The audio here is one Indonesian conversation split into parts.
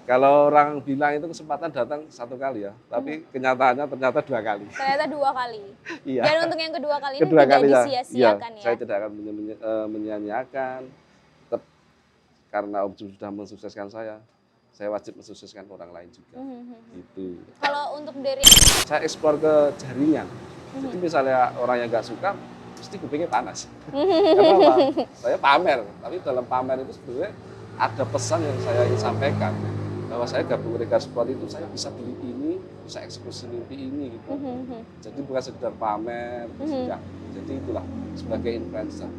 Kalau orang bilang itu kesempatan datang 1 kali ya, tapi kenyataannya ternyata 2 kali. Ternyata 2 kali. Iya. Dan untuk yang kedua kali ini Kedua tidak kalinya, iya, disia-siakan ya. saya tidak akan menyia-nyiakan. Tetap karena Om Jun sudah mensukseskan saya wajib mensukseskan orang lain juga. Itu. Kalau untuk dari Saya eksplor ke jaringan. Jadi misalnya orang yang nggak suka, pasti kupingnya panas. Karena apa? Saya pamer, tapi dalam pamer itu sebenarnya ada pesan yang saya ingin sampaikan. Bahwa saya gabung Regar Sport itu saya bisa beli ini, bisa eksekusi mimpi ini gitu. Jadi bukan sekedar pamer, tidak. Jadi itulah sebagai influencer.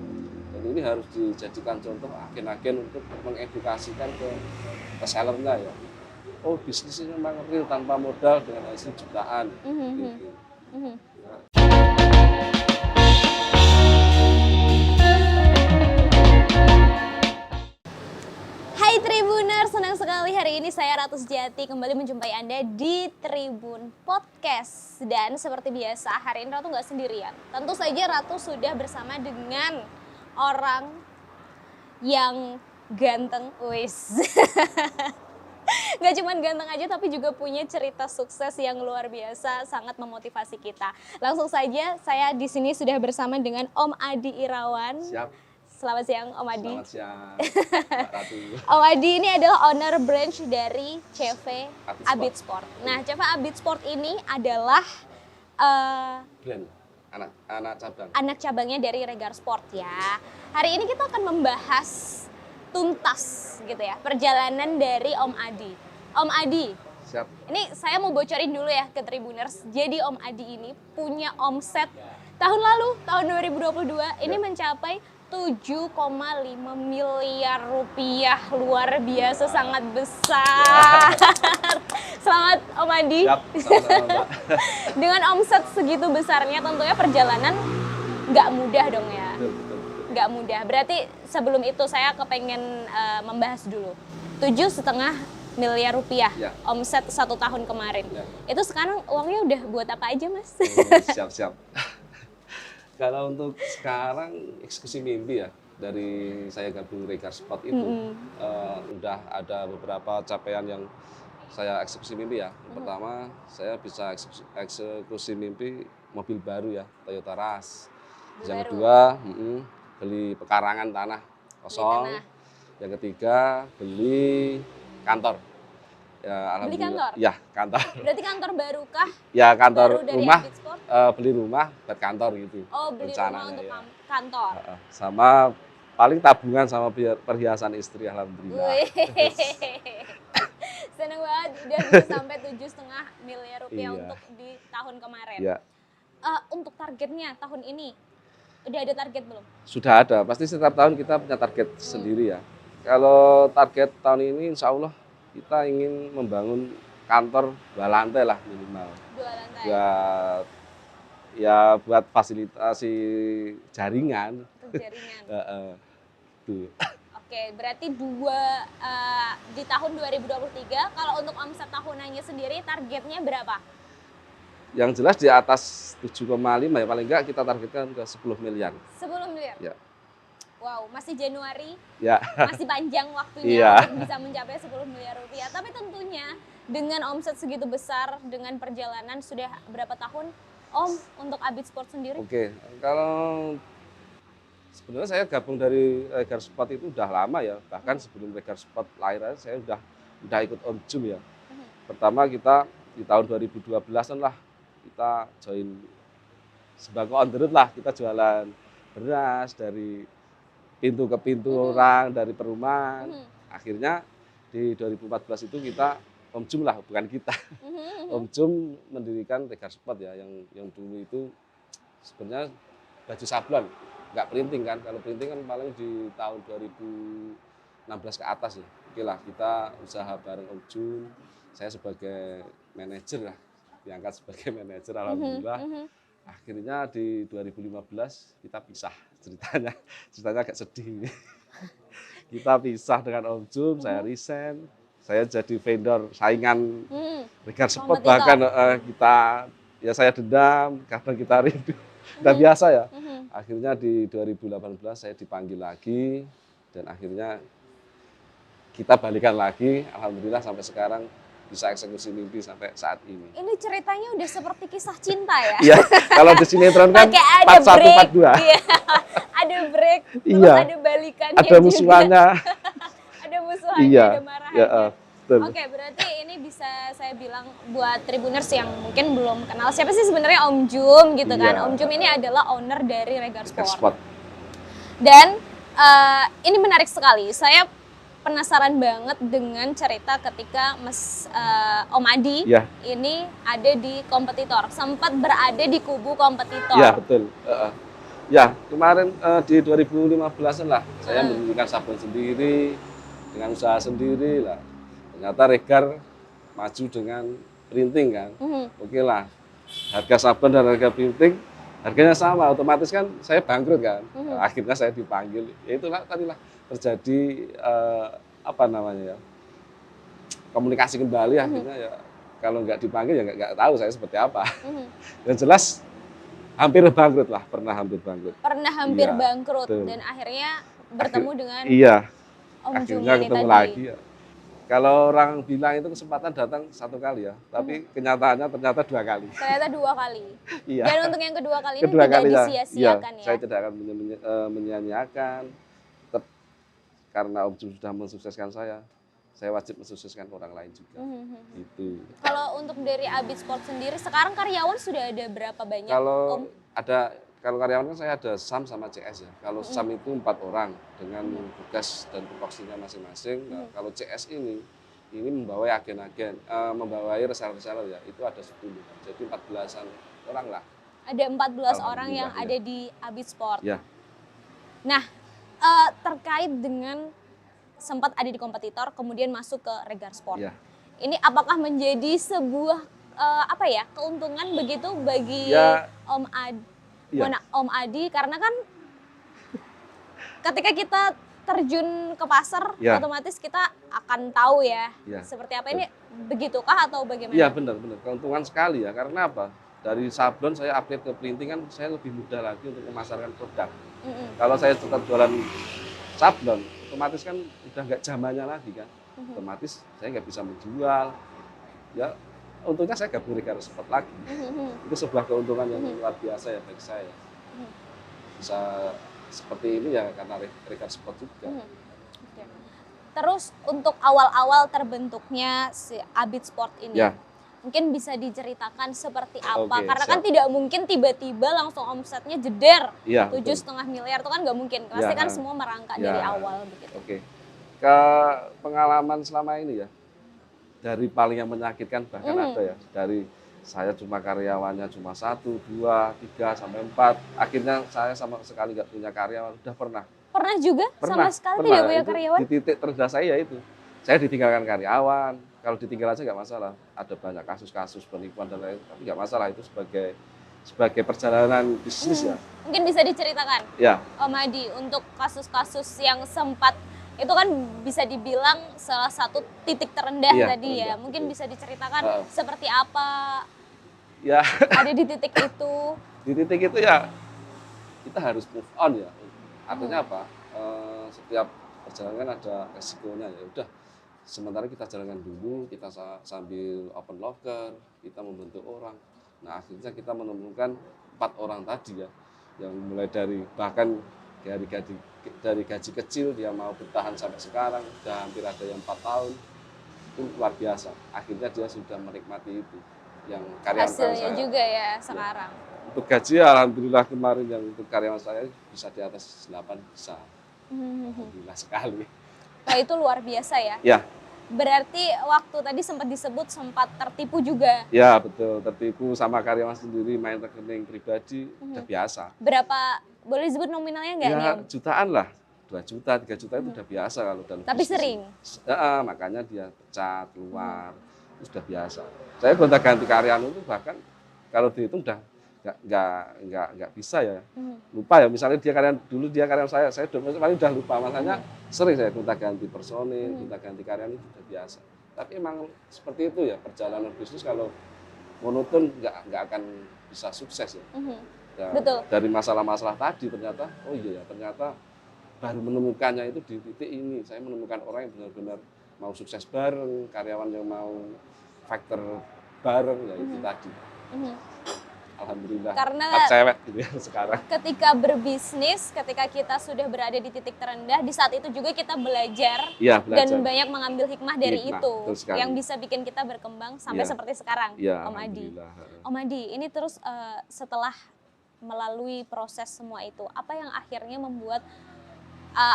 Dan ini harus dijadikan contoh agen-agen untuk mengedukasikan ke sellernya ya. Oh, bisnis ini memang real tanpa modal dengan hasil jutaan. Gitu. Hai Tribuners, senang sekali hari ini saya Ratu Sejati kembali menjumpai Anda di Tribun Podcast. Dan seperti biasa, hari ini Ratu nggak sendirian. Tentu saja Ratu sudah bersama dengan orang yang ganteng, wis. Nggak cuma ganteng aja tapi juga punya cerita sukses yang luar biasa, sangat memotivasi kita. Langsung saja saya di sini sudah bersama dengan Om Adi Irawan. Siap. Selamat siang Om Adi. Selamat siang, Mbak Ratu. Om Adi ini adalah owner branch dari CV Abit Sport. Nah, CV Abit Sport ini adalah Brand anak cabang. anak cabangnya dari Regar Sport ya. Hari ini kita akan membahas tuntas gitu ya, perjalanan dari Om Adi. Om Adi, Siap. ini saya mau bocorin dulu ya ke Tribuners. Jadi Om Adi ini punya omset tahun lalu, tahun 2022 ini mencapai 7,5 miliar rupiah. Luar biasa, sangat besar. Selamat Om Adi. Siap, sama-sama, Mbak. Dengan omset segitu besarnya tentunya perjalanan nggak mudah dong ya. Betul. Nggak mudah. Berarti sebelum itu saya kepengen membahas dulu. 7,5 miliar rupiah Ya. omset 1 tahun kemarin. Ya. Itu sekarang uangnya udah buat apa aja Mas? Oh, siap. Kalau untuk sekarang eksekusi mimpi ya, dari saya gabung Regar Sport itu udah ada beberapa capaian yang saya eksekusi mimpi ya. Pertama, saya bisa eksekusi mimpi mobil baru ya, Toyota Rush. Yang kedua, beli pekarangan tanah kosong. tanah. Yang ketiga, beli kantor. Ya, Beli alhamdulillah. kantor? Ya, kantor. Berarti kantor baru kah? Ya, kantor Baru dari rumah, Abit Sport? beli rumah buat kantor gitu. Oh, beli rumah rencananya, untuk ya. kantor. Sama paling tabungan sama perhiasan istri, alhamdulillah. Wih. Seneng banget udah bisa sampai 7,5 miliar rupiah Iya. untuk di tahun kemarin. Ya, Untuk targetnya tahun ini udah ada target belum? sudah ada. Pasti setiap tahun kita punya target sendiri ya. Kalau target tahun ini insya Allah kita ingin membangun kantor 2 lantai lah minimal. 2 lantai. Buat fasilitasi jaringan. Untuk jaringan. Tuh. Oke, berarti di tahun 2023 kalau untuk omset tahunannya sendiri targetnya berapa? Yang jelas di atas 7,5 ya, paling enggak kita targetkan ke 10 miliar. 10 miliar? Ya. Wow, masih Januari, Ya. masih panjang waktunya Iya. untuk bisa mencapai 10 miliar rupiah. Tapi tentunya dengan omset segitu besar, dengan perjalanan sudah berapa tahun Om untuk Abit Sport sendiri? Oke, kalau sebenarnya saya gabung dari Regar Sport itu udah lama ya, bahkan sebelum Regar Sport lahir aja saya udah ikut Om Jum ya. Pertama kita di tahun 2012-an lah kita join sembako on the road lah, kita jualan beras dari pintu ke pintu orang, dari perumahan. Akhirnya di 2014 itu kita Om Jum lah, bukan kita. Om Jum mendirikan Regar Sport ya, yang dulu itu sebenarnya baju sablon, nggak printing kan. Kalau printing kan paling di tahun 2016 ke atas ya. Oke lah, kita usaha bareng Om Jum. Saya sebagai manajer lah, diangkat sebagai manajer, alhamdulillah. Akhirnya di 2015 kita pisah, ceritanya agak sedih. Kita pisah dengan Om Jum, saya resign. Saya jadi vendor saingan Regar Sport, bahkan saya dendam, kadang kita rindu. Udah biasa ya. Akhirnya di 2018 saya dipanggil lagi dan akhirnya kita balikan lagi, alhamdulillah sampai sekarang bisa eksekusi mimpi sampai saat ini. Ini ceritanya udah seperti kisah cinta ya? Iya, kalau di sinetron kan Pakai ada 41, break, 42. iya. Ada break, terus Iya. ada balikannya Ada musuhannya. Ada musuhannya, Iya. ada marahannya. Ya, betul. Oke, berarti ini bisa saya bilang buat Tribuners yang mungkin belum kenal siapa sih sebenarnya Om Jum gitu kan. Iya. Om Jum ini adalah owner dari Regar Sport. Sport. Dan ini menarik sekali. Saya penasaran banget dengan cerita ketika Om Adi Iya. ini ada di kompetitor, sempat berada di kubu kompetitor. Iya, betul. Ya, kemarin di 2015 lah saya mendirikan sabun sendiri dengan usaha sendiri lah. Ternyata Regar maju dengan printing kan. Oke lah, harga sabun dan harga printing harganya sama, otomatis kan saya bangkrut kan. Akhirnya saya dipanggil. Ya itulah tadilah terjadi apa namanya ya, komunikasi kembali. Akhirnya ya kalau nggak dipanggil ya nggak tahu saya seperti apa. Yang jelas hampir bangkrut lah, pernah hampir bangkrut. Pernah hampir Iya, bangkrut betul. dan akhirnya bertemu dengan Iya, Om Jum akhirnya ini ketemu tadi. lagi ya. Kalau orang bilang itu kesempatan datang satu kali ya, tapi kenyataannya ternyata 2 kali. Ternyata 2 kali. Iya. Dan untuk yang kedua kali ini Kedua tidak kali ya. disia-siakan ya. Saya tidak akan menyia-nyiakan. Tetap karena Om Jum sudah mensukseskan saya wajib mensukseskan orang lain juga. Itu. Kalau untuk dari Abid Sport sendiri, sekarang karyawan sudah ada berapa banyak, Om? Kalau karyawan kan saya ada SAM sama CS ya. Kalau SAM itu 4 orang dengan tugas dan tupoksinya masing-masing. Nah, kalau CS ini membawai agen-agen, membawai reseller-reseller ya, itu ada 10. Jadi 14-an orang lah. Ada 14 orang yang Alhamdulillah, ada di Abid Sport. Ya. Nah, terkait dengan sempat ada di kompetitor, kemudian masuk ke Regar Sport. Ya. Ini apakah menjadi sebuah keuntungan begitu bagi Ya. Om Adi? Iya. Om Adi, karena kan ketika kita terjun ke pasar, Ya. otomatis kita akan tahu ya, Ya. seperti apa ini, begitukah atau bagaimana? Iya benar. Keuntungan sekali ya. Karena apa? Dari sablon saya upgrade ke printing kan saya lebih mudah lagi untuk memasarkan produk. Kalau saya tetap jualan sablon, otomatis kan udah nggak zamannya lagi kan. Otomatis saya nggak bisa menjual. Ya, untungnya saya gabung Regar Sport lagi. Itu sebuah keuntungan yang luar biasa ya bagi saya. Bisa seperti ini ya karena Regar Sport juga. Oke. Terus untuk awal-awal terbentuknya si Abid Sport ini, Ya. mungkin bisa diceritakan seperti apa? Oke, Karena kan siap. tidak mungkin tiba-tiba langsung omsetnya jeder Iya. 7,5 miliar, itu kan nggak mungkin. Pasti Ya. kan semua merangkak Ya. dari awal begitu. Oke. Ke pengalaman selama ini ya, dari paling yang menyakitkan bahkan ada ya, dari saya cuma karyawannya cuma 1, 2, 3, sampai 4. Akhirnya saya sama sekali nggak punya karyawan, udah pernah. Pernah juga sama sekali tidak punya Itu karyawan? di titik terendah saya itu. Saya ditinggalkan karyawan, kalau ditinggal aja nggak masalah. Ada banyak kasus-kasus penipuan dan lain, tapi nggak masalah, itu sebagai perjalanan bisnis ya. Mungkin bisa diceritakan, Ya, Om Adi, untuk kasus-kasus yang sempat, itu kan bisa dibilang salah satu titik terendah Iya, tadi ya. terendah, Mungkin betul. bisa diceritakan seperti apa ya ada di titik itu. di titik itu ya kita harus move on ya. Artinya apa? Setiap perjalanan ada resikonya ya. Udah, sementara kita jalankan dulu, kita sambil open locker, kita membentuk orang. Nah akhirnya kita menemukan 4 orang tadi ya, yang mulai dari bahkan dari gaji kecil dia mau bertahan sampai sekarang, udah hampir ada yang 4 tahun, itu luar biasa. Akhirnya dia sudah menikmati itu, yang karyawan Hasilnya saya. juga ya sekarang. Untuk gaji alhamdulillah kemarin yang untuk karyawan saya bisa di atas 8 bisa. Alhamdulillah sekali. Wah, itu luar biasa ya. Ya, Berarti waktu tadi sempat disebut sempat tertipu juga. ya betul, tertipu sama karyawan sendiri, main rekening pribadi, udah biasa. Berapa, boleh disebut nominalnya nggak nih Ya Om? jutaan lah, 2 juta, 3 juta itu udah biasa kalau dalam Tapi bisnis. sering? Makanya dia pecat, keluar, itu sudah biasa. Saya gonta ganti karyawan itu bahkan kalau dihitung udah nggak bisa ya. Lupa ya, misalnya dia karyawan saya udah lupa, makanya sering saya gonta ganti personil, gonta ganti karyawan itu udah biasa. Tapi emang seperti itu ya perjalanan bisnis, kalau monoton nggak akan bisa sukses ya. Ya, Betul. dari masalah-masalah tadi ternyata baru menemukannya itu di titik ini. Saya menemukan orang yang benar-benar mau sukses bareng, karyawan yang mau faktor bareng, ya itu tadi. Alhamdulillah, Karena cewek gitu ya sekarang. ketika berbisnis, ketika kita sudah berada di titik terendah, di saat itu juga kita belajar, Ya, belajar. dan banyak mengambil hikmah dari Hikmah, itu betul sekali. yang bisa bikin kita berkembang sampai Ya. seperti sekarang, Ya, Om Adi. alhamdulillah. Om Adi, ini terus setelah melalui proses semua itu, apa yang akhirnya membuat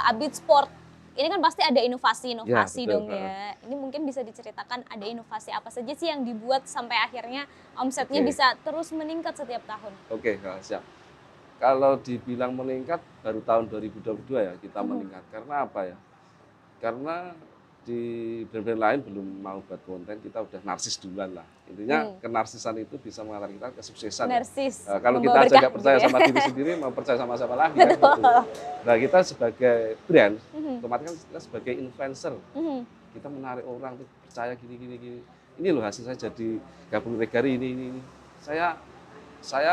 Abid Sport ini kan pasti ada inovasi-inovasi Ya, betul, dong ya. Ini mungkin bisa diceritakan ada inovasi apa saja sih yang dibuat sampai akhirnya omsetnya Oke. bisa terus meningkat setiap tahun? Oke, siap. Kalau dibilang meningkat baru tahun 2022 ya kita meningkat. Karena apa ya? Karena di brand-brand lain belum mau buat konten, kita udah narsis duluan lah. Intinya kenarsisan itu bisa mengantar kita kesuksesan. Narsis, Kalau kita membawa aja berkah nggak percaya gitu ya. sama diri sendiri, mau percaya sama siapa lagi kan? Gitu. Nah, kita sebagai brand, otomatis kan kita sebagai influencer, kita menarik orang untuk percaya gini. Ini loh hasil saya jadi gabung Regari ini. Saya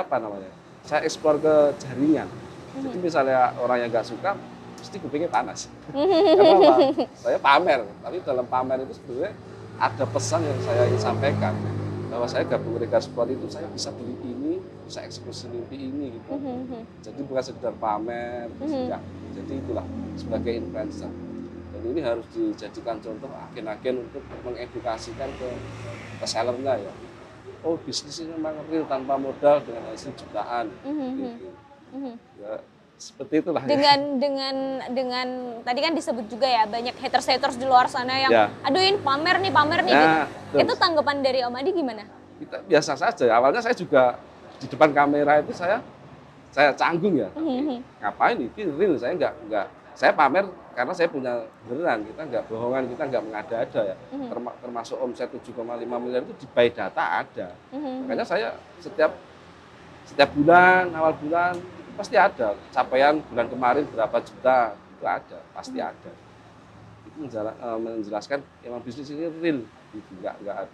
apa namanya? Saya eksplor ke jaringan. Jadi misalnya orang yang nggak suka, pasti kupingnya panas. Karena apa? Saya pamer, tapi dalam pamer itu sebenarnya ada pesan yang saya ingin sampaikan bahwa saya gabung Regari Sport itu saya bisa beli ini, bisa eksekusi mimpi ini gitu. Jadi bukan sekedar pamer, enggak. Jadi itulah sebagai influencer. Dan ini harus dijadikan contoh agen-agen untuk mengedukasikan ke sellernya ya. Oh, bisnis ini memang real tanpa modal dengan hasil jutaan. Gitu. Ya, seperti itulah. Dengan tadi kan disebut juga ya banyak haters di luar sana yang aduh ini pamer nih gitu. Itu tanggapan dari Om Adi gimana? Kita biasa saja. Awalnya saya juga di depan kamera itu saya canggung ya. Ngapain ini real, saya enggak saya pamer karena saya punya beneran, kita enggak bohongan, kita enggak mengada-ada ya. Termasuk omset 7,5 miliar itu di by data ada. Makanya saya setiap bulan, awal bulan itu pasti ada capaian bulan kemarin berapa juta, itu ada, pasti ada. Itu menjelaskan emang bisnis ini real, gitu. Enggak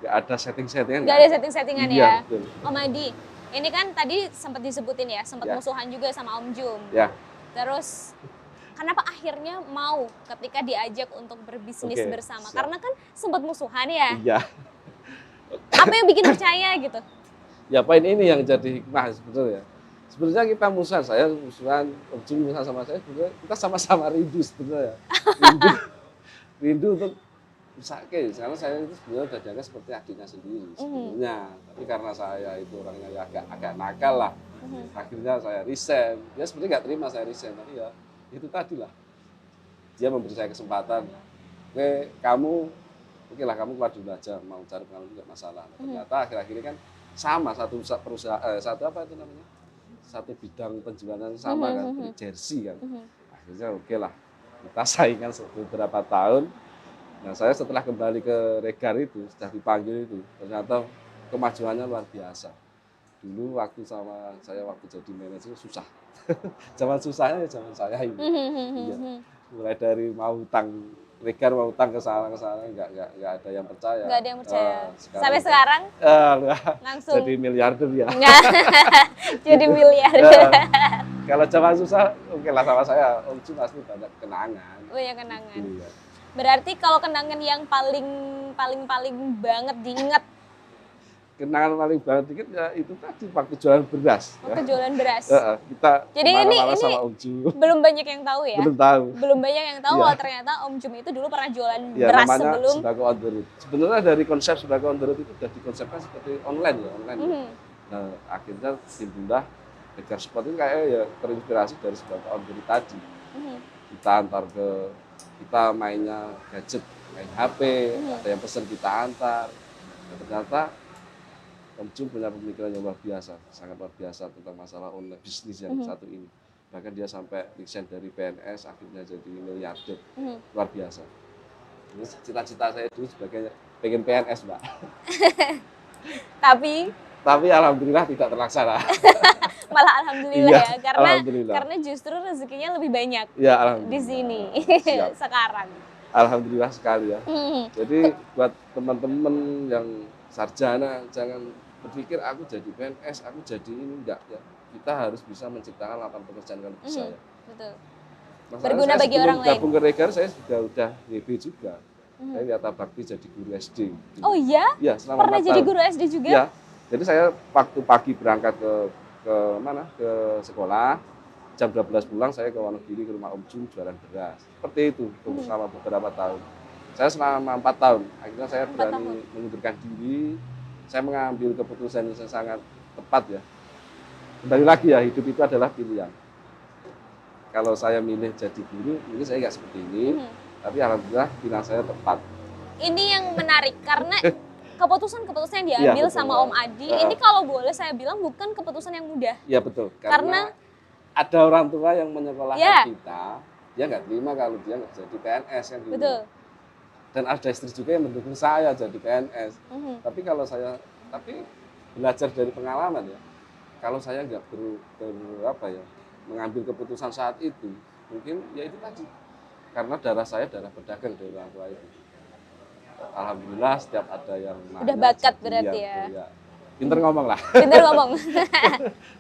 ada setting-settingan. Enggak ada setting-settingan ya. Betul. Om Adi, ini kan tadi sempat disebutin ya, sempat musuhan juga sama Om Jum. Ya. Terus kenapa akhirnya mau ketika diajak untuk berbisnis bersama? Siap. Karena kan sempat musuhan ya. Iya. Apa yang bikin percaya gitu? Ya poin ini yang jadi hikmah sebetulnya. Sebenarnya kita musuhan, Om Jum musuhan sama saya, sebenarnya kita sama-sama rindu sebetulnya. Rindu untuk usake, karena saya itu sebenarnya udah dianggap seperti adiknya sendiri sebetulnya. Tapi karena saya itu orangnya ya agak nakal lah, akhirnya saya resign. Dia sebenarnya nggak terima saya resign, tapi ya itu tadi lah. Dia memberi saya kesempatan. Oke lah kamu keluar dulu aja, mau cari pengalaman juga masalah. Ternyata akhir-akhir ini kan sama satu perusahaan, satu bidang penjualan sama kan, jersey kan. Akhirnya oke lah, kita saingan beberapa tahun. Nah, saya setelah kembali ke Regar itu, sudah dipanggil itu, ternyata kemajuannya luar biasa. Dulu waktu jadi manajer susah. Zaman susahnya ya zaman saya ini. Iya. Mulai dari mau utang, Regar mau utang ke sana nggak ada yang percaya. Nggak ada yang percaya. Sampai sekarang langsung jadi miliarder ya. Jadi miliarder. Kalau zaman susah, oke lah sama saya, Om Jum pasti banyak kenangan. Banyak kenangan. Iya. Berarti kalau kenangan yang paling banget diingat? Kenangan paling banget dikit ya itu tadi waktu jualan beras. Waktu jualan beras. Kita jadi ini sama Om Jum. Belum banyak yang tahu ya? Belum tahu. Belum banyak yang tahu kalau ternyata Om Jum itu dulu pernah jualan beras sebelum. Sembako on the road. Sebenarnya dari konsep sembako on the road itu sudah dikonsepkan seperti online. Nah, akhirnya timbullah Regar Sport itu kayak ya terinspirasi dari sembako on the road tadi. Kita mainnya gadget, main HP, ada yang pesan kita antar. Dan ternyata Om Jum punya pemikiran yang luar biasa, sangat luar biasa tentang masalah online bisnis yang satu ini. Bahkan dia sampai resign dari PNS, akhirnya jadi miliarder, luar biasa. Ini cita-cita saya dulu sebagai pengen PNS, Mbak. Tapi alhamdulillah tidak terlaksana. Malah alhamdulillah ya, karena justru rezekinya lebih banyak di sini sekarang. Alhamdulillah sekali ya. Jadi buat teman-teman yang sarjana jangan berpikir aku jadi PNS, aku jadi ini enggak ya. Kita harus bisa menciptakan lapangan pekerjaan kalau bisa ya. Betul. berguna bagi orang lain. Gabung ke Regar saya juga udah WB juga. Saya Wiyata Bakti jadi guru SD. Oh iya? Iya, selama Pernah 4 jadi tahun. guru SD juga? Iya. Jadi saya waktu pagi berangkat ke mana? Ke sekolah, jam 12 pulang saya ke Wonogiri ke rumah Om Jum jualan beras. Seperti itu selama beberapa tahun. Saya selama 4 tahun. Akhirnya saya berani mengundurkan diri. Saya mengambil keputusan yang sangat tepat ya. Kembali lagi ya, hidup itu adalah pilihan. Kalau saya milih jadi guru, mungkin saya nggak seperti ini. Tapi alhamdulillah pilihan saya tepat. Ini yang menarik karena keputusan-keputusan yang diambil sama Om Adi, ini kalau boleh saya bilang bukan keputusan yang mudah. Iya betul. Karena ada orang tua yang menyekolahkan kita, dia nggak terima kalau dia nggak jadi PNS kan gitu. Betul. Dan ada istri juga yang mendukung saya jadi PNS. Tapi kalau saya, belajar dari pengalaman ya, kalau saya nggak mengambil keputusan saat itu, mungkin ya itu tadi. Karena darah saya darah pedagang dari orang tua itu. Alhamdulillah setiap ada yang nanya. Udah bakat berarti ya. Pinter ngomong lah. Pinter ngomong.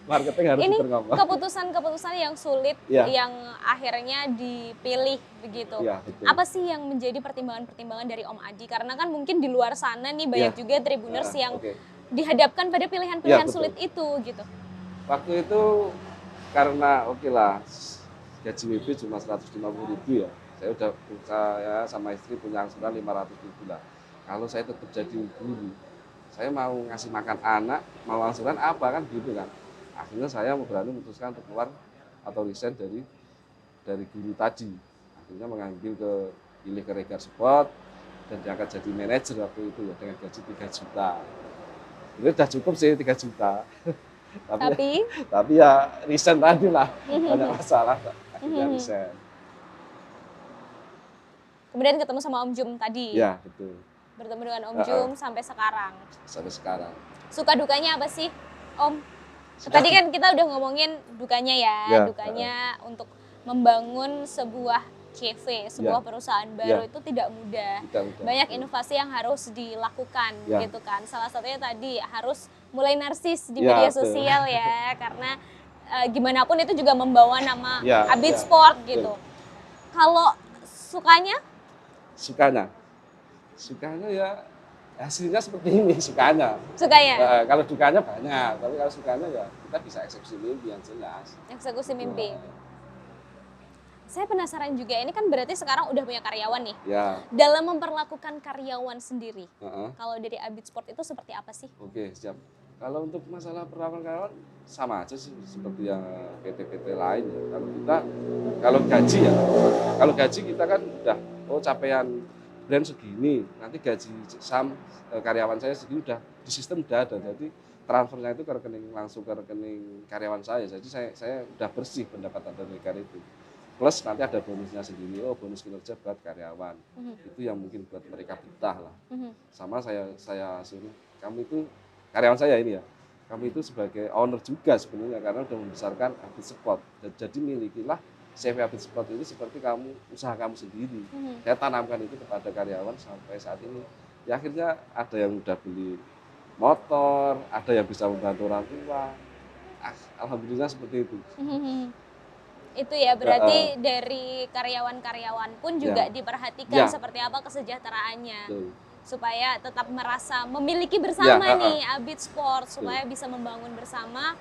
Marketing harus pinter ngomong. Ini keputusan-keputusan yang sulit yang akhirnya dipilih begitu. Ya, betul. Apa sih yang menjadi pertimbangan-pertimbangan dari Om Adi? Karena kan mungkin di luar sana nih banyak juga Tribuners yang dihadapkan pada pilihan-pilihan sulit itu gitu. Waktu itu karena gaji WB cuma 150.000 ya. Saya sama istri punya angsuran 500.000 lah. Kalau saya tetap jadi guru, saya mau ngasih makan anak, mau angsuran apa kan gitu kan. Akhirnya saya berani memutuskan untuk keluar atau resign dari guru tadi. Akhirnya pilih ke Regar Sport dan diangkat jadi manajer waktu itu ya dengan gaji 3 juta. Itu udah cukup sih 3 juta. tapi ya resign tadi lah, banyak masalah. Akhirnya resign. Kemudian ketemu sama Om Jum tadi. Iya, betul. Bertemu dengan Om Jum sampai sekarang. Sampai sekarang. Suka dukanya apa sih, Om? Tadi kan kita udah ngomongin dukanya ya. Dukanya untuk membangun sebuah CV, sebuah perusahaan baru itu tidak mudah. Banyak inovasi yang harus dilakukan gitu kan. Salah satunya tadi harus mulai narsis di media sosial ya. Karena gimana pun itu juga membawa nama Abid Sport gitu. Kalau sukanya ya hasilnya seperti ini, sukanya. Kalau dukanya banyak, tapi kalau sukanya ya kita bisa eksekusi mimpi yang jelas. Eksekusi mimpi. Saya penasaran juga, ini kan berarti sekarang udah punya karyawan nih. Ya. Dalam memperlakukan karyawan sendiri, kalau dari Abid Sport itu seperti apa sih? Oke, siap. Kalau untuk masalah perlakuan karyawan sama aja sih seperti yang PT-PT lain ya. Kalau gaji kita kan udah capaian brand segini, nanti gaji karyawan saya segini udah di sistem udah ada, jadi transfernya itu langsung ke rekening karyawan saya, jadi saya udah bersih pendapatan dari Regar itu. Plus nanti ada bonusnya sendiri, bonus kinerja buat karyawan, itu yang mungkin buat mereka betah lah. Sama saya suruh, kamu itu karyawan saya ini ya, kamu itu sebagai owner juga sebenarnya karena udah membesarkan Abid Sport, jadi milikilah CV Abid Sport ini seperti usaha kamu sendiri. Saya tanamkan itu kepada karyawan sampai saat ini. Ya akhirnya ada yang udah beli motor, ada yang bisa membantu orang tua. Alhamdulillah seperti itu. Itu ya berarti dari karyawan-karyawan pun juga diperhatikan seperti apa kesejahteraannya. Supaya tetap merasa memiliki bersama nih Abid Sport, supaya bisa membangun bersama,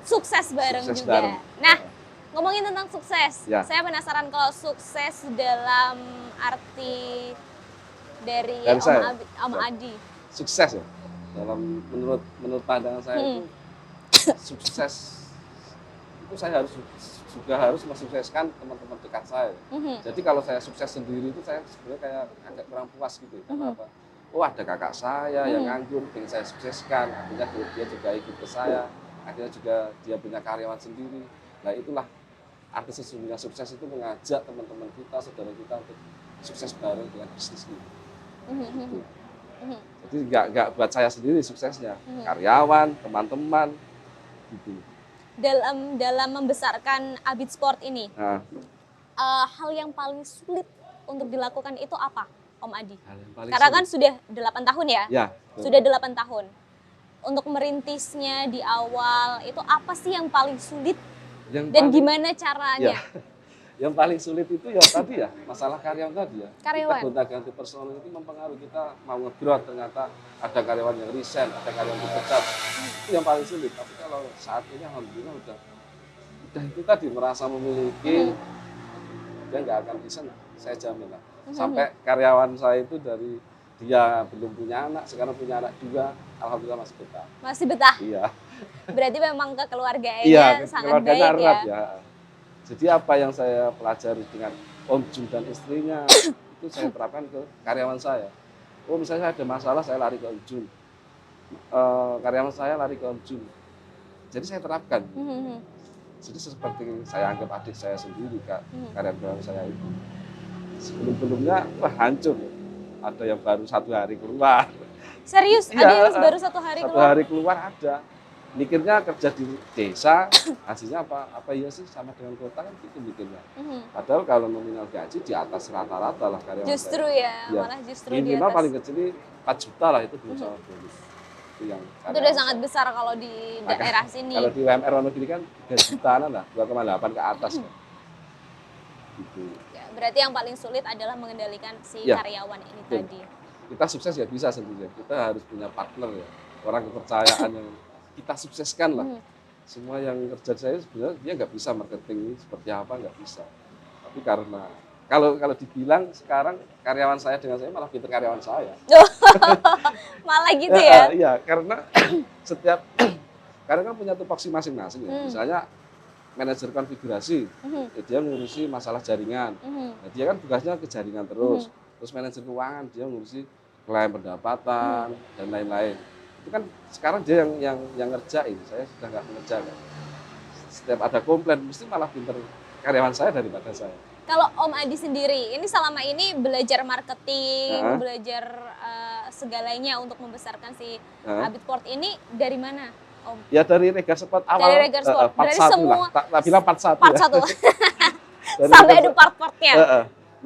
sukses bareng juga. Nah, ngomongin tentang sukses, saya penasaran kalau sukses dalam arti dari Om Adi. Sukses ya, menurut pandangan saya itu sukses itu saya harus mensukseskan teman-teman dekat saya. Jadi kalau saya sukses sendiri itu saya sebenarnya kayak agak kurang puas gitu. Karena apa? Ada kakak saya yang nganggur, ingin saya sukseskan, akhirnya dia juga ikut ke saya, akhirnya juga dia punya karyawan sendiri. Nah itulah arti sesungguhnya sukses itu mengajak teman-teman kita, saudara kita untuk sukses bareng dengan bisnis ini. Gitu. Jadi nggak buat saya sendiri suksesnya, karyawan, teman-teman, gitu. Dalam membesarkan Abid Sport ini, hal yang paling sulit untuk dilakukan itu apa, Om Adi? Karena kan sudah 8 tahun ya? Sudah 8 tahun. Untuk merintisnya di awal itu apa sih yang paling sulit? Dan gimana caranya? Yang paling sulit itu ya tadi ya, masalah karyawan tadi ya. Karyawan. Kita gonta-ganti personal itu mempengaruhi kita mau nge-growth, ternyata ada karyawan yang resign, ada karyawan dipecat. Itu yang paling sulit. Tapi kalau saat ini alhamdulillah udah itu tadi merasa memiliki, dia nggak akan resign, saya jamin lah. Sampai karyawan saya itu dari dia belum punya anak, sekarang punya anak juga, alhamdulillah masih betah. Masih betah. Iya. Berarti memang kekeluargaannya Iya, sangat keluarganya baik erat ya. ya. Jadi apa yang saya pelajari dengan Om Jun dan istrinya itu saya terapkan ke karyawan saya. Oh misalnya ada masalah saya lari ke Om Jun, karyawan saya lari ke Om Jun. Jadi saya terapkan. Jadi seperti saya anggap adik saya sendiri kak, karyawan saya itu. Sebelum-sebelumnya wah hancur. Ada yang baru 1 hari keluar. Serius? Iya, Ada yang baru 1 hari Satu keluar? hari keluar ada. Mikirnya kerja di desa, hasilnya apa iya sih sama dengan kota kan gitu mikirnya. Padahal kalau nominal gaji di atas rata-rata lah karyawan Justru saya. ya, malah justru di Minimal atas. paling kecil ini 4 juta lah itu belum sama bonus. Itu yang Itu karyawan udah saya. sangat besar kalau di daerah sini. Kalau di UMR luar negeri kan 3 jutaan lah, 2,8 ke atas kan. Gitu. Ya, berarti yang paling sulit adalah mengendalikan si Ya, karyawan ini betul. tadi. Kita sukses ya bisa sendiri. Kita harus punya partner ya. Orang kepercayaan yang kita sukseskan lah. Semua yang kerja di saya sebenarnya dia nggak bisa marketing seperti apa, nggak bisa. Tapi karena kalau dibilang sekarang karyawan saya dengan saya malah pinter karyawan saya. Malah gitu ya? Iya, karena setiap karena kan punya tupoksi masing-masing ya. Misalnya manajer konfigurasi, ya dia ngurusi masalah jaringan. Nah, dia kan tugasnya ke jaringan terus. Terus manajer keuangan dia ngurusi klaim pendapatan dan lain-lain. Itu kan sekarang dia yang ngerjain, saya sudah nggak mengerjakan. Setiap ada komplain mesti malah pinter karyawan saya daripada saya. Kalau Om Adi sendiri, ini selama ini belajar marketing, belajar segalanya untuk membesarkan si Habitport ini dari mana, Om? Ya dari Regar Sport awal. Dari Regar Sport, dari semua. Tak bilang part 1 Part 1. Sampai ada part-partnya.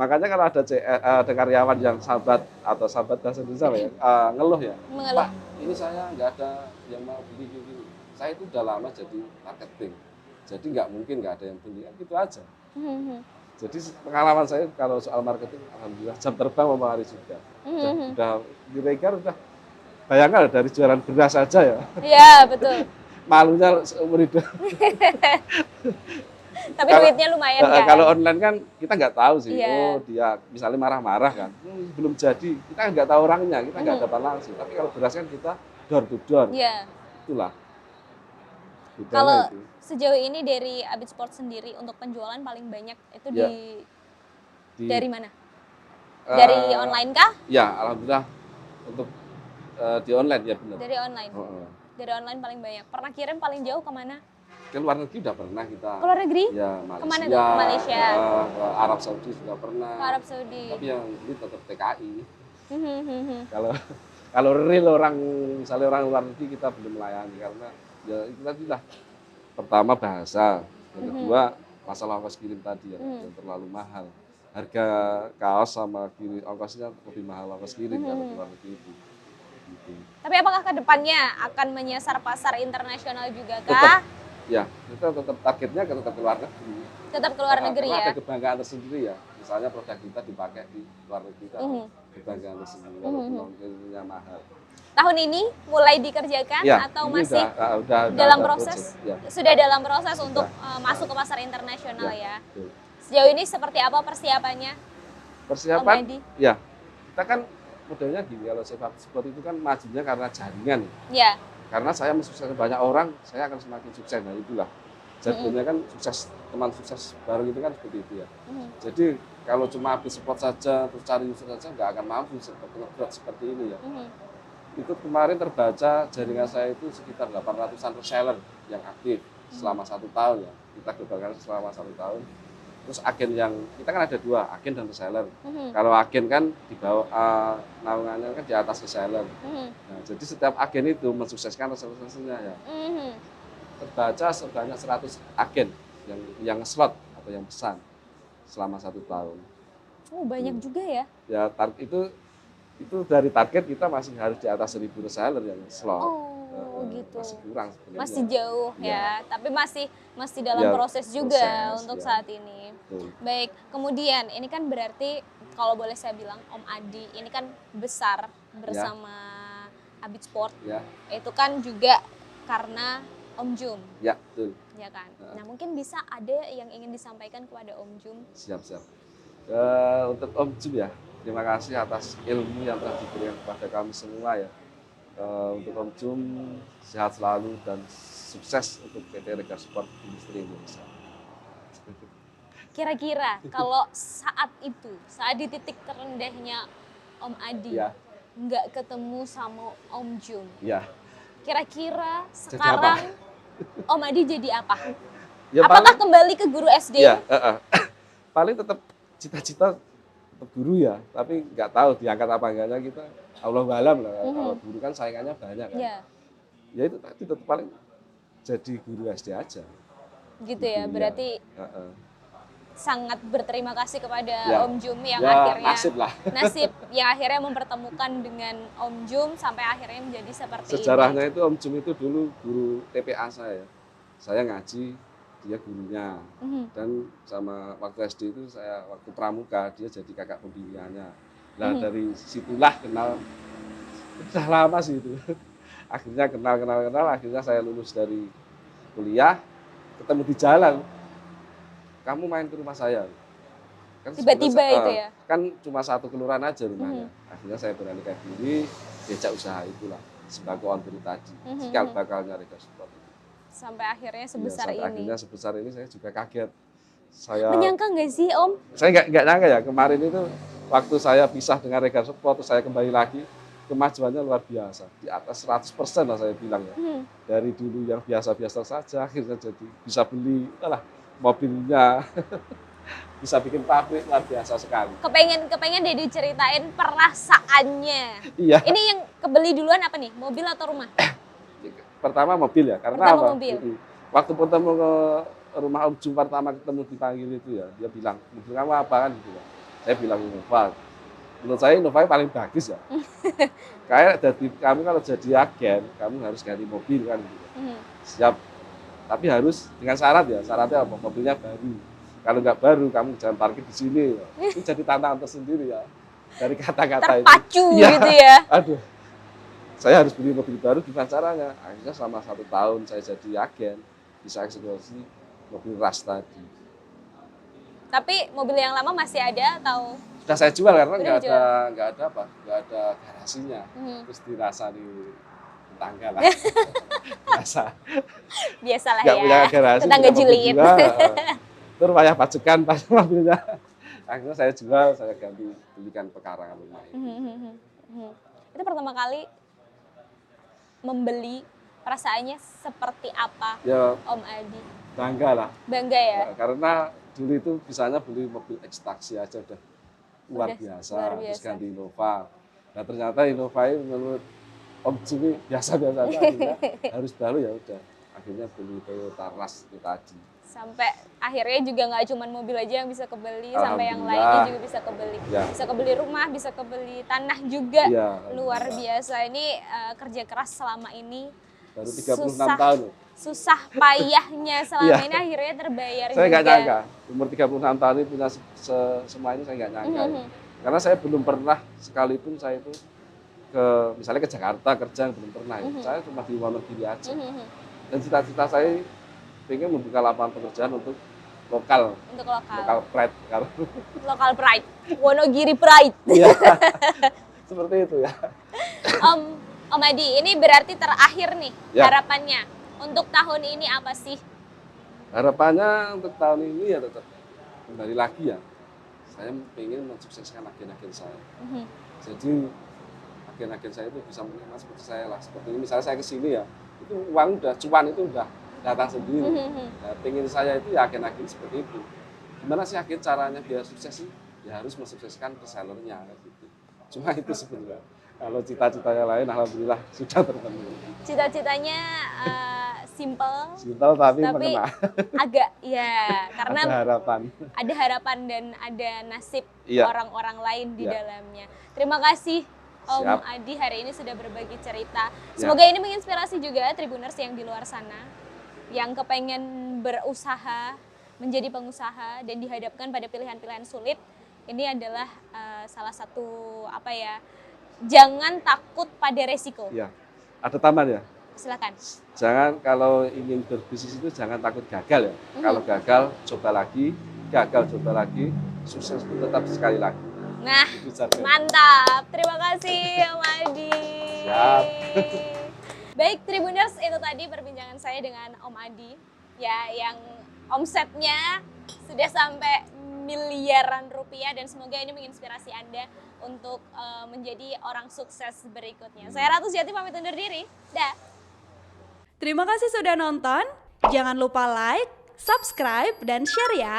Makanya kalau ada karyawan yang sahabat atau sahabat bahasa Indonesia ya, ngeluh ya. Mengeluh. Pak, ini saya nggak ada yang mau beli gini. Saya itu udah lama jadi marketing. Jadi nggak mungkin nggak ada yang beli, gitu aja. Jadi pengalaman saya kalau soal marketing, alhamdulillah jam terbang mempengaruhi juga. Udah di Regar udah bayangkan dari jualan beras saja ya. Iya betul. Malunya seumur hidup. Tapi duitnya lumayan kan? Kalau online kan kita nggak tahu sih. Yeah. Oh dia misalnya marah-marah kan, belum jadi. Kita nggak tahu orangnya, kita nggak dapat langsung. Tapi kalau beras kan kita door to door. Iya. Itulah. Kalau sejauh ini dari Habitport sendiri untuk penjualan paling banyak itu dari mana? Dari online kah? Ya, alhamdulillah untuk di online ya benar. Dari online. Dari online paling banyak. Pernah kirim paling jauh kemana? Ke luar negeri udah pernah kita. Ke luar negeri? Ya, Malaysia. Kemana tuh? Ke Malaysia. Ke Arab Saudi juga pernah. Ke Arab Saudi. Tapi yang ini tetap TKI. Kalau real orang misalnya orang luar negeri kita belum melayani karena ya itu tadi lah. Pertama bahasa, yang kedua masalah ongkos kirim tadi ya yang terlalu mahal. Harga kaos sama ongkosnya lebih mahal ongkos kirim kalau luar negeri itu. Gitu. Tapi apakah ke depannya akan menyasar pasar internasional juga kah? Tetap, ya, kita tetap targetnya tetap ke luar negeri. Tetap ke luar negeri ya? Ada kebanggaan tersendiri ya. Misalnya produk kita dipakai di luar negeri kan kebanggaan tersendiri walaupun ongkosnya mahal. Tahun ini mulai dikerjakan ya, atau masih udah dalam proses? Ya. Sudah dalam proses untuk masuk ke pasar internasional ya. Betul. Sejauh ini seperti apa persiapannya? Persiapan? Ya, kita kan modelnya gini, kalau sepak sport itu kan majunya karena jaringan. Ya. Karena saya mensukseskan banyak orang, saya akan semakin sukses. Nah itulah. Jadinya kan sukses, teman sukses bareng itu kan seperti itu ya. Jadi kalau cuma habis sport saja, terus cari user saja, nggak akan mampu seperti ini ya. Itu kemarin terbaca jaringan saya itu sekitar 800-an reseller yang aktif selama 1 tahun ya. Kita kembangkan selama 1 tahun. Terus agen yang, kita kan ada 2, agen dan reseller. Kalau agen kan di bawah, naungannya kan di atas reseller. Nah, jadi setiap agen itu mensukseskan reseller-resellernya ya. Terbaca sebanyak 100 agen yang slot atau yang pesan selama 1 tahun. Oh banyak juga ya? Ya itu dari target kita masih harus di atas 1.000 reseller yang slot. gitu. Masih kurang sebenarnya. Masih jauh ya, tapi masih dalam Ya, proses juga proses, untuk ya. saat ini. Betul. Baik, kemudian ini kan berarti kalau boleh saya bilang Om Adi ini kan besar bersama Abid Sport. Ya, Itu kan juga karena Om Jum, ya betul. ya kan? Nah, mungkin bisa ada yang ingin disampaikan kepada Om Jum. Siap. Untuk Om Jum ya, terima kasih atas ilmu yang telah diberikan kepada kami semua ya. Untuk Om Jum sehat selalu dan sukses untuk PT Regar Sport Industri Indonesia. Kira-kira kalau saat di titik terendahnya Om Adi, Ya. nggak ketemu sama Om Jum, Ya, kira-kira Jadi sekarang Om Adi jadi apa? ya Apakah kembali ke guru SD? ya, paling tetap cita-cita tetap guru ya, tapi nggak tahu diangkat apa enggaknya kita. Allah alam lah, kalau guru kan saingannya banyak kan. Ya, Ya itu tadi tetap paling jadi guru SD aja. gitu ya. Berarti sangat berterima kasih kepada Ya. Om Jum yang Ya, akhirnya nasib lah. yang akhirnya mempertemukan dengan Om Jum sampai akhirnya menjadi seperti Sejarahnya ini. itu Om Jum itu dulu guru TPA saya. Saya ngaji, dia gurunya. Dan sama waktu SD itu saya waktu pramuka dia jadi kakak pembimbingannya. Nah dari situlah kenal, udah lama sih itu. Akhirnya kenal, akhirnya saya lulus dari kuliah, ketemu di jalan. Kamu main ke rumah saya. Kan Tiba-tiba sebenarnya, itu ya? Kan cuma satu kelurahan aja rumahnya. Akhirnya saya beranikan diri, diajak usaha itulah. Sembako on diri tadi. Cikal bakalnya Regar Sport. Sampai akhirnya sebesar Sampai ini. akhirnya sebesar ini saya juga kaget. Saya Menyangka nggak sih Om? Saya nggak nyangka ya, kemarin itu waktu saya pisah dengan Regar Sport, terus saya kembali lagi, kemajuannya luar biasa. Di atas 100% lah saya bilang ya. Dari dulu yang biasa-biasa saja, akhirnya jadi bisa beli mobilnya, bisa bikin pabrik, luar biasa sekali. Kepengen deh diceritain perasaannya. Iya. Ini yang kebeli duluan apa nih? Mobil atau rumah? Pertama mobil ya, karena Pertama apa? mobil. Waktu pertama ke rumah Om Jum pertama ketemu dipanggil itu ya, dia bilang, mobil kamu apa kan gitu ya. Saya bilang Innova. Menurut saya Innova paling bagus ya. Kayak kamu kalau jadi agen, kamu harus ganti mobil kan gitu. Siap. Tapi harus dengan syarat ya. Syaratnya apa? Mobilnya baru. Kalau nggak baru, kamu jangan parkir di sini. Ya. Itu jadi tantangan tersendiri ya. Dari kata-kata itu. Terpacu gitu ya. Aduh. Saya harus beli mobil baru, gimana caranya? Akhirnya selama 1 tahun saya jadi agen, bisa eksekusi mobil ras tadi. Tapi mobil yang lama masih ada atau? Sudah saya jual karena Udah nggak ada garasinya. Terus dirasa di tetangga lah. Biasalah Nggak ya. punya garasi. Tetangga julid. Terus payah pajukan pas mobilnya. Akhirnya saya jual, saya ganti belikan pekarangan rumah ini. Itu pertama kali membeli, perasaannya seperti apa Ya Om Adi? bangga lah. Bangga ya? Karena dulu itu bisanya beli mobil ekstaksi aja udah luar biasa. luar biasa. Terus ganti Innova. Nah ternyata Innova ini menurut Om Jum biasa-biasa aja. Akhirnya harus baru ya udah. Akhirnya beli Toyota Rush itu tadi. Sampai akhirnya juga nggak cuma mobil aja yang bisa kebeli, sampai yang Alhamdulillah. lainnya juga bisa kebeli. Ya. Bisa kebeli rumah, bisa kebeli tanah juga. Ya, Luar biasa. Ini kerja keras selama ini. Baru 36 susah, tahun loh. Susah payahnya selama Iya. ini akhirnya terbayar Saya juga. nggak nyangka, umur 36 tahun ini punya semua ini saya nggak nyangka. Ya. Karena saya belum pernah sekalipun saya itu misalnya ke Jakarta kerja belum pernah. Ya. Saya cuma di luar negeri aja. Dan cita-cita saya pengen membuka lapangan pekerjaan untuk lokal. Untuk lokal. Lokal pride. Lokal pride. Wonogiri pride. Iya. Seperti itu ya. Om Adi, ini berarti terakhir nih Ya. harapannya. Untuk tahun ini apa sih? Harapannya untuk tahun ini ya tetap kembali lagi ya. Saya pengen mensukseskan agen-agen saya. Jadi agen-agen saya itu bisa menerima seperti saya lah. Seperti ini misalnya saya ke sini ya, itu uang udah cuan itu udah datang sendiri. Nah, pengen saya itu ya agen-agen seperti itu. Gimana sih agen caranya biar sukses sih? Ya harus mensukseskan resellernya gitu. Cuma itu sebenarnya. Kalau cita-citanya lain, alhamdulillah sudah terpenuhi. Cita-citanya simple Tapi tapi mengena. agak ya karena Ada harapan. ada harapan dan ada nasib Iya. orang-orang lain di Iya. dalamnya. Terima kasih Om Siap. Adi hari ini sudah berbagi cerita. Semoga ini menginspirasi juga Tribuners yang di luar sana, yang kepengen berusaha, menjadi pengusaha dan dihadapkan pada pilihan-pilihan sulit. Ini adalah salah satu jangan takut pada resiko. Ya, ada taman ya. Silakan. Jangan kalau ingin berbisnis itu jangan takut gagal ya. Kalau gagal coba lagi, gagal coba lagi, sukses itu tetap sekali lagi. Nah, Itu saja. mantap. Terima kasih Om Adi. Siap. Baik Tribuners, itu tadi perbincangan saya dengan Om Adi ya, yang omsetnya sudah sampai miliaran rupiah, dan semoga ini menginspirasi Anda untuk menjadi orang sukses berikutnya. Saya Ratu Sejati pamit undur diri. Dah. Terima kasih sudah nonton. Jangan lupa like, subscribe, dan share ya.